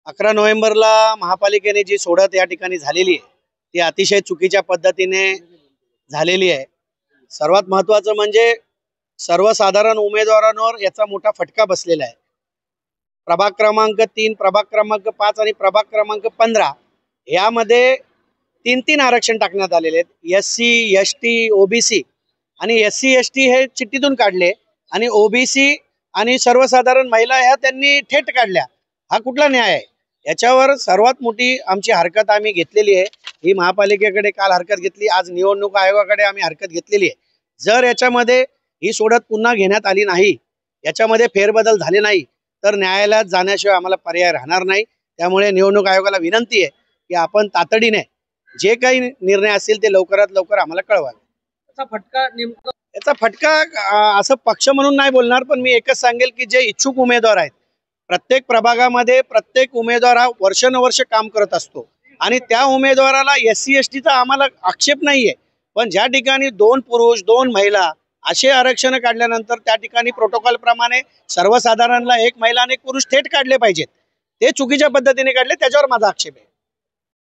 11 नोव्हेंबरला महापालिकेने जी सोडत या ठिकाणी झालेली आहे ती अतिशय चुकीच्या पद्धतीने झालेली आहे। सर्वात महत्त्वाचं म्हणजे सर्वसाधारण उमेदवारांवर याचा मोठा फटका बसलेला आहे। प्रभाग क्रमांक 3, प्रभाग क्रमांक 5 आणि प्रभाग क्रमांक 15 यामध्ये 3-3 आरक्षण टाकण्यात आलेले आहेत। SC, ST, OBC आणि SC ST हे चिठ्ठीतून काढले आणि OBC आणि सर्वसाधारण महिला ह्या त्यांनी थेट काढल्या। हा कुठला न्याय आहे? याच्यावर सर्वात मोठी आमची हरकत आम्ही घेतलेली आहे। ही महापालिकेकडे काल हरकत घेतली, आज निवडणूक आयोगाकडे आम्ही हरकत घेतलेली आहे। जर याच्यामध्ये ही सोडत पुन्हा घेण्यात आली नाही, याच्यामध्ये फेरबदल झाले नाही, तर न्यायालयात जाण्याशिवाय आम्हाला पर्याय राहणार नाही। त्यामुळे निवडणूक आयोगाला विनंती आहे की आपण तातडीने जे काही निर्णय असतील ते लवकरात लवकर आम्हाला कळवावे। याचा फटका असं पक्ष म्हणून नाही बोलणार, पण मी एकच सांगेल की जे इच्छुक उमेदवार आहेत, प्रत्येक प्रभागामध्ये प्रत्येक उमेदवार हा वर्षानुवर्ष काम करत असतो आणि त्या उमेदवाराला SC STचा आम्हाला आक्षेप नाहीये, पण ज्या ठिकाणी 2 पुरुष 2 महिला असे आरक्षण काढल्यानंतर त्या ठिकाणी प्रोटोकॉल प्रमाणे सर्वसाधारणला 1 महिला आणि 1 पुरुष थेट काढले पाहिजेत। ते चुकीच्या पद्धतीने काढले, त्याच्यावर माझा आक्षेप आहे।